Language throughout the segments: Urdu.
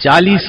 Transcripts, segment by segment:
40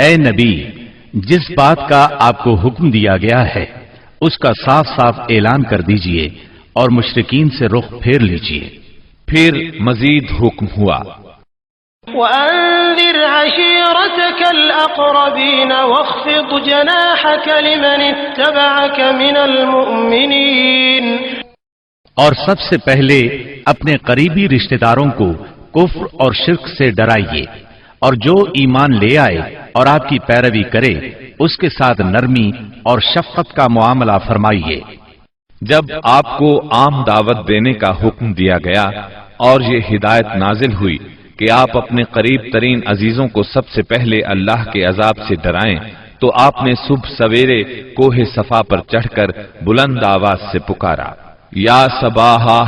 اے نبی، جس بات کا آپ کو حکم دیا گیا ہے اس کا صاف صاف اعلان کر دیجئے اور مشرکین سے رخ پھیر لیجئے۔ پھر مزید حکم ہوا، وأنذر عشيرتك الأقربين واخفض جناحك لمن اتبعك من المؤمنين۔ اور سب سے پہلے اپنے قریبی رشتہ داروں کو کفر اور شرک سے ڈرائیے، اور جو ایمان لے آئے اور آپ کی پیروی کرے اس کے ساتھ نرمی اور شفقت کا معاملہ فرمائیے۔ جب آپ کو عام دعوت دینے کا حکم دیا گیا اور یہ ہدایت نازل ہوئی کہ آپ اپنے قریب ترین عزیزوں کو سب سے پہلے اللہ کے عذاب سے ڈرائیں، تو آپ نے صبح سویرے کوہ صفا پر چڑھ کر بلند آواز سے پکارا، یا صباحا۔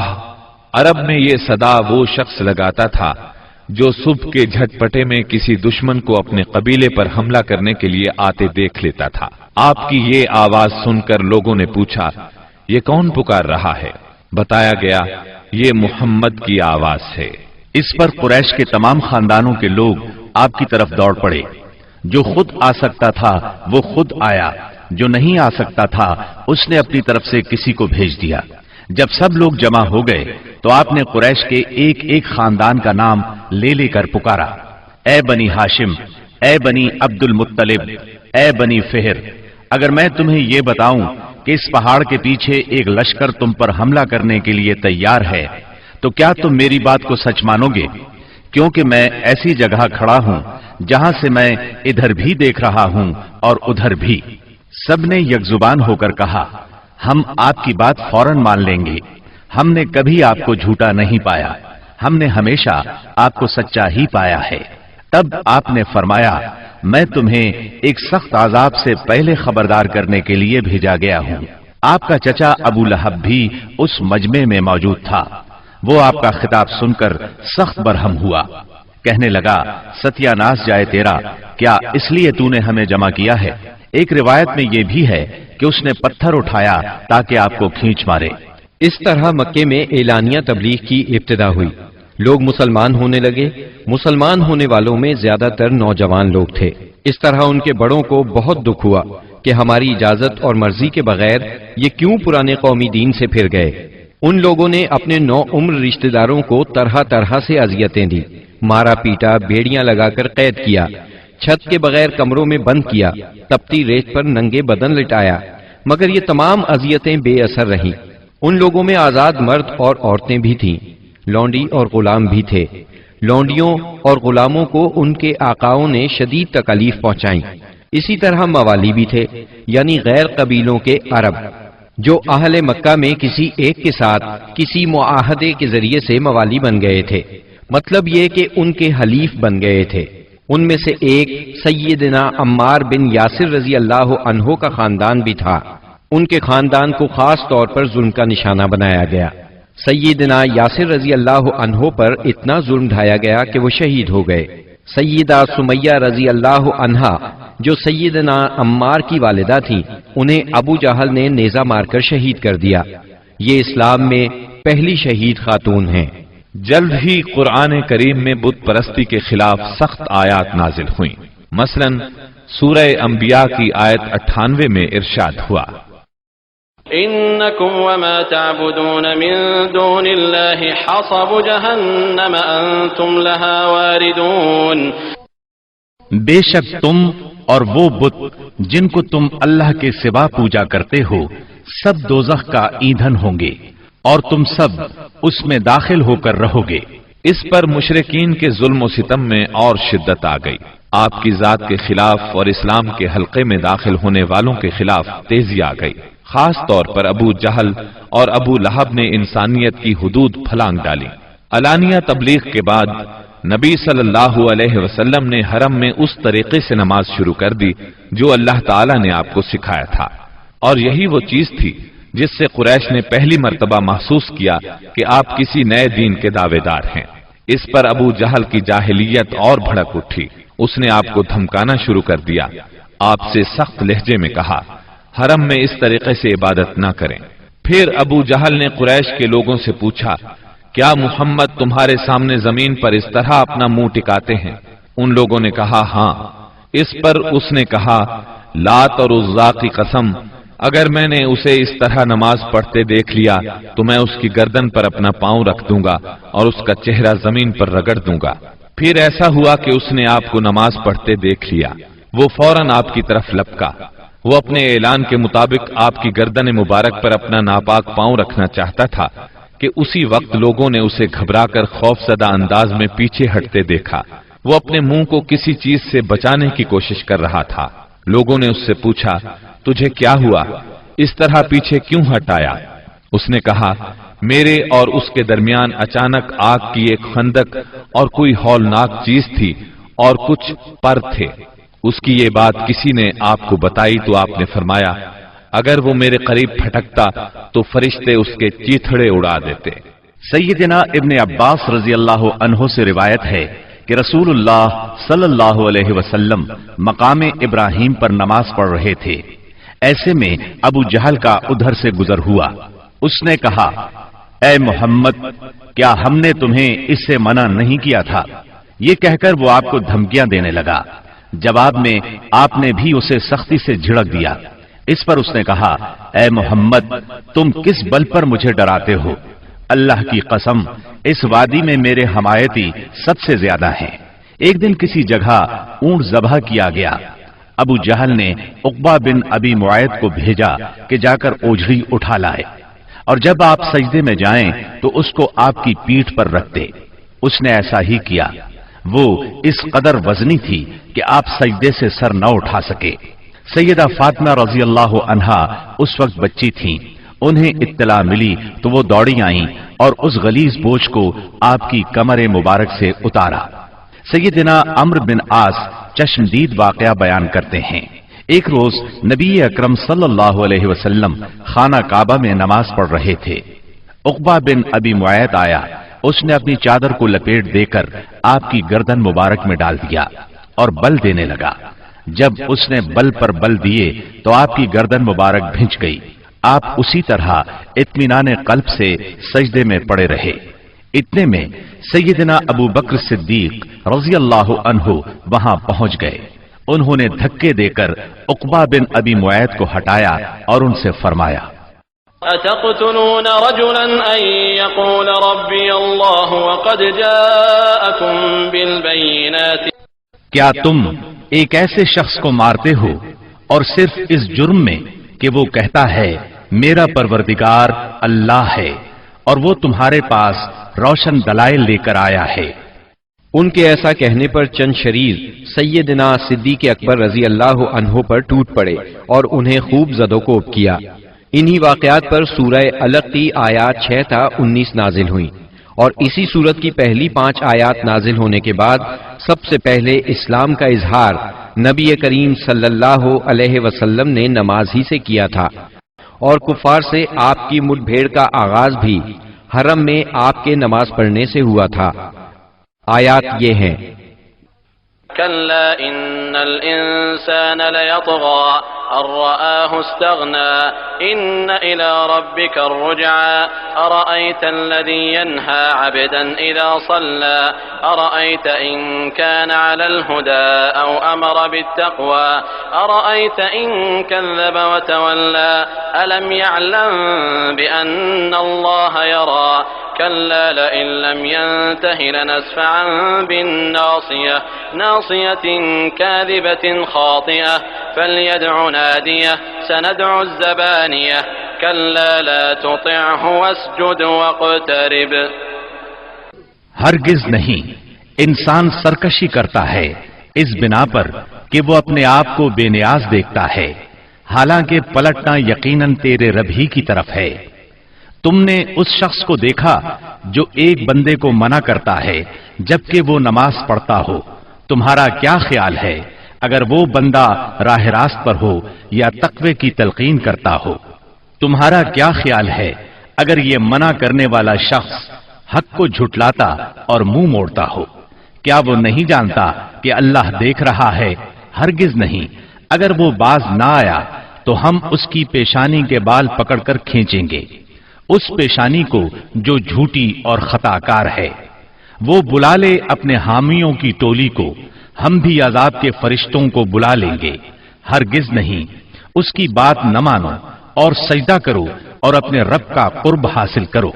عرب میں یہ صدا وہ شخص لگاتا تھا جو صبح کے جھٹپٹے میں کسی دشمن کو اپنے قبیلے پر حملہ کرنے کے لیے آتے دیکھ لیتا تھا۔ آپ کی یہ آواز سن کر لوگوں نے پوچھا، یہ کون پکار رہا ہے؟ بتایا گیا، یہ محمد کی آواز ہے۔ اس پر قریش کے تمام خاندانوں کے لوگ آپ کی طرف دوڑ پڑے۔ جو خود آ سکتا تھا وہ خود آیا، جو نہیں آ سکتا تھا اس نے اپنی طرف سے کسی کو بھیج دیا۔ جب سب لوگ جمع ہو گئے تو آپ نے قریش کے ایک ایک خاندان کا نام لے لے کر پکارا، اے بنی ہاشم، اے بنی عبد المطلب، اے بنی فہر، اگر میں تمہیں یہ بتاؤں کہ اس پہاڑ کے پیچھے ایک لشکر تم پر حملہ کرنے کے لیے تیار ہے تو کیا تم میری بات کو سچ مانو گے؟ کیونکہ میں ایسی جگہ کھڑا ہوں جہاں سے میں ادھر بھی دیکھ رہا ہوں اور ادھر بھی۔ سب نے یک زبان ہو کر کہا، ہم آپ کی بات فوراً مان لیں گے، ہم نے کبھی آپ کو جھوٹا نہیں پایا، ہم نے ہمیشہ آپ کو سچا ہی پایا ہے۔ تب آپ نے فرمایا، میں تمہیں ایک سخت عذاب سے پہلے خبردار کرنے کے لیے بھیجا گیا ہوں۔ آپ کا چچا ابو لہب بھی اس مجمع میں موجود تھا۔ وہ آپ کا خطاب سن کر سخت برہم ہوا، کہنے لگا، ستیہ ناس جائے تیرا، کیا اس لیے تو نے ہمیں جمع کیا ہے؟ ایک روایت میں یہ بھی ہے کہ اس نے پتھر اٹھایا تاکہ آپ کو کھینچ مارے۔ اس طرح مکے میں اعلانیہ تبلیغ کی ابتدا ہوئی، لوگ مسلمان ہونے لگے۔ مسلمان ہونے والوں میں زیادہ تر نوجوان لوگ تھے۔ اس طرح ان کے بڑوں کو بہت دکھ ہوا کہ ہماری اجازت اور مرضی کے بغیر یہ کیوں پرانے قومی دین سے پھر گئے۔ ان لوگوں نے اپنے نو عمر رشتہ داروں کو طرح طرح سے اذیتیں دی، مارا پیٹا، بیڑیاں لگا کر قید کیا، چھت کے بغیر کمروں میں بند کیا، تپتی ریت پر ننگے بدن لٹایا، مگر یہ تمام اذیتیں بے اثر رہیں۔ ان لوگوں میں آزاد مرد اور عورتیں بھی تھیں، لونڈی اور غلام بھی تھے۔ لونڈیوں اور غلاموں کو ان کے آقاؤں نے شدید تکالیف پہنچائیں۔ اسی طرح موالی بھی تھے، یعنی غیر قبیلوں کے عرب، جو اہل مکہ میں کسی ایک کے ساتھ کسی معاہدے کے ذریعے سے موالی بن گئے تھے، مطلب یہ کہ ان کے حلیف بن گئے تھے۔ ان میں سے ایک سیدنا عمار بن یاسر رضی اللہ عنہ کا خاندان بھی تھا۔ ان کے خاندان کو خاص طور پر ظلم کا نشانہ بنایا گیا۔ سیدنا یاسر رضی اللہ عنہ پر اتنا ظلم ڈھایا گیا کہ وہ شہید ہو گئے۔ سیدہ سمیہ رضی اللہ عنہا جو سیدنا عمار کی والدہ تھی، انہیں ابو جہل نے نیزہ مار کر شہید کر دیا۔ یہ اسلام میں پہلی شہید خاتون ہیں۔ جلد ہی قرآن کریم میں بت پرستی کے خلاف سخت آیات نازل ہوئیں۔ مثلا سورہ انبیاء کی آیت 98 میں ارشاد ہوا، إنكم وما تعبدون من دون الله حصب جهنم أنتم لها واردون۔ بے شک تم اور وہ بت جن کو تم اللہ کے سوا پوجا کرتے ہو سب دوزخ کا ایندھن ہوں گے اور تم سب اس میں داخل ہو کر رہو گے۔ اس پر مشرکین کے ظلم و ستم میں اور شدت آ گئی۔ آپ کی ذات کے خلاف اور اسلام کے حلقے میں داخل ہونے والوں کے خلاف تیزی آ گئی۔ خاص طور پر ابو جہل اور ابو لہب نے انسانیت کی حدود پھلانگ ڈالی۔ علانیہ تبلیغ کے بعد نبی صلی اللہ علیہ وسلم نے حرم میں اس طریقے سے نماز شروع کر دی جو اللہ تعالی نے آپ کو سکھایا تھا، اور یہی وہ چیز تھی جس سے قریش نے پہلی مرتبہ محسوس کیا کہ آپ کسی نئے دین کے دعوے دار ہیں۔ اس پر ابو جہل کی جاہلیت اور بھڑک اٹھی۔ اس نے آپ کو دھمکانا شروع کر دیا۔ آپ سے سخت لہجے میں کہا، حرم میں اس طریقے سے عبادت نہ کریں۔ پھر ابو جہل نے قریش کے لوگوں سے پوچھا، کیا محمد تمہارے سامنے زمین پر اس طرح اپنا منہ ٹکاتے ہیں؟ ان لوگوں نے کہا، ہاں۔ اس پر اس نے کہا، لات اور عزا کی قسم، اگر میں نے اسے اس طرح نماز پڑھتے دیکھ لیا تو میں اس کی گردن پر اپنا پاؤں رکھ دوں گا اور اس کا چہرہ زمین پر رگڑ دوں گا۔ پھر ایسا ہوا کہ اس نے آپ کو نماز پڑھتے دیکھ لیا، وہ فوراً آپ کی طرف لپکا۔ وہ اپنے اعلان کے مطابق آپ کی گردن مبارک پر اپنا ناپاک پاؤں رکھنا چاہتا تھا کہ اسی وقت لوگوں نے اسے گھبرا کر خوف زدہ انداز میں پیچھے ہٹتے دیکھا۔ وہ اپنے منہ کو کسی چیز سے بچانے کی کوشش کر رہا تھا۔ لوگوں نے اس سے پوچھا، تجھے کیا ہوا؟ اس طرح پیچھے کیوں ہٹایا؟ اس نے کہا، میرے اور اس کے درمیان اچانک آگ کی ایک خندق اور کوئی ہولناک چیز تھی اور کچھ پر تھے۔ اس کی یہ بات کسی نے آپ کو بتائی تو آپ نے فرمایا، اگر وہ میرے قریب پھٹکتا تو فرشتے اس کے چیتھڑے اڑا دیتے۔ سیدنا ابن عباس رضی اللہ عنہ سے روایت ہے کہ رسول اللہ صلی اللہ علیہ وسلم مقام ابراہیم پر نماز پڑھ رہے تھے۔ ایسے میں ابو جہل کا ادھر سے گزر ہوا۔ اس نے کہا، اے محمد، کیا ہم نے تمہیں اس سے منع نہیں کیا تھا؟ یہ کہہ کر وہ آپ کو دھمکیاں دینے لگا۔ جواب میں آپ نے بھی اسے سختی سے جھڑک دیا۔ اس پر اس نے کہا، اے محمد، تم کس بل پر مجھے ڈراتے ہو؟ اللہ کی قسم، اس وادی میں میرے حمایتی سب سے زیادہ ہیں۔ ایک دن کسی جگہ اونٹ ذبح کیا گیا۔ ابو جہل نے عقبہ بن ابی معیط کو بھیجا کہ جا کر اوجھڑی اٹھا لائے، اور جب آپ سجدے میں جائیں تو اس کو آپ کی پیٹھ پر رکھ دے۔ اس نے ایسا ہی کیا۔ وہ اس قدر وزنی تھی کہ آپ سجدے سے سر نہ اٹھا سکے۔ سیدہ فاطمہ رضی اللہ عنہا اس وقت بچی تھیں۔ انہیں اطلاع ملی تو وہ دوڑی آئیں اور اس غلیظ بوجھ کو آپ کی کمر مبارک سے اتارا۔ سیدنا عمرو بن عاص چشمدید واقعہ بیان کرتے ہیں۔ ایک روز نبی اکرم صلی اللہ علیہ وسلم خانہ کعبہ میں نماز پڑھ رہے تھے۔ عقبہ بن ابی معیط آیا۔ اس نے اپنی چادر کو لپیٹ دے کر آپ کی گردن مبارک میں ڈال دیا اور بل دینے لگا۔ جب اس نے بل پر بل دیے تو آپ کی گردن مبارک بھنچ گئی۔ آپ اسی طرح اطمینان قلب سے سجدے میں پڑے رہے۔ اتنے میں سیدنا ابو بکر صدیق رضی اللہ عنہ وہاں پہنچ گئے۔ انہوں نے دھکے دے کر عقبہ بن ابی معیط کو ہٹایا اور ان سے فرمایا، أتقتلون رجلا أن يقول ربي الله وقد جاءكم بالبينات؟ کیا تم ایک ایسے شخص کو مارتے ہو اور صرف اس جرم میں کہ وہ کہتا ہے میرا پروردگار اللہ ہے، اور وہ تمہارے پاس روشن دلائل لے کر آیا ہے؟ ان کے ایسا کہنے پر چند شریر سیدنا صدیق اکبر رضی اللہ عنہ پر ٹوٹ پڑے اور انہیں خوب زدوکوب کیا۔ انہی واقعات پر سورہ علق کی آیات 6 تا 19 نازل ہوئیں، اور اسی سورت کی پہلی 5 آیات نازل ہونے کے بعد سب سے پہلے اسلام کا اظہار نبی کریم صلی اللہ علیہ وسلم نے نماز ہی سے کیا تھا، اور کفار سے آپ کی مٹ بھیڑ کا آغاز بھی حرم میں آپ کے نماز پڑھنے سے ہوا تھا۔ آیات یہ ہیں، كلا إن الإنسان ليطغى أن رآه استغنى إن إلى ربك الرجعى أرأيت الذي ينهى عبدا إذا صلى أرأيت إن كان على الهدى أو أمر بالتقوى أرأيت إن كذب وتولى ألم يعلم بأن الله يرى كلا لئن لم ينته لنسفعا بالناصية ناصية كاذبة خاطئة فليدع ناديه سندع الزبانية كلا لا تطعه واسجد واقترب۔ ہرگز نہیں، انسان سرکشی کرتا ہے اس بنا پر کہ وہ اپنے آپ کو بے نیاز دیکھتا ہے، حالانکہ پلٹنا یقیناً تیرے رب ہی کی طرف ہے۔ تم نے اس شخص کو دیکھا جو ایک بندے کو منع کرتا ہے جبکہ وہ نماز پڑھتا ہو، تمہارا کیا خیال ہے اگر وہ بندہ راہ راست پر ہو یا تقوی کی تلقین کرتا ہو؟ تمہارا کیا خیال ہے اگر یہ منع کرنے والا شخص حق کو جھٹلاتا اور منہ موڑتا ہو؟ کیا وہ نہیں جانتا کہ اللہ دیکھ رہا ہے؟ ہرگز نہیں، اگر وہ باز نہ آیا تو ہم اس کی پیشانی کے بال پکڑ کر کھینچیں گے، اس پیشانی کو جو جھوٹی اور خطا کار ہے۔ وہ بلا لے اپنے حامیوں کی ٹولی کو ہم بھی عذاب کے فرشتوں کو بلا لیں گے، ہرگز نہیں، اس کی بات نہ مانو اور سجدہ کرو اور اپنے رب کا قرب حاصل کرو۔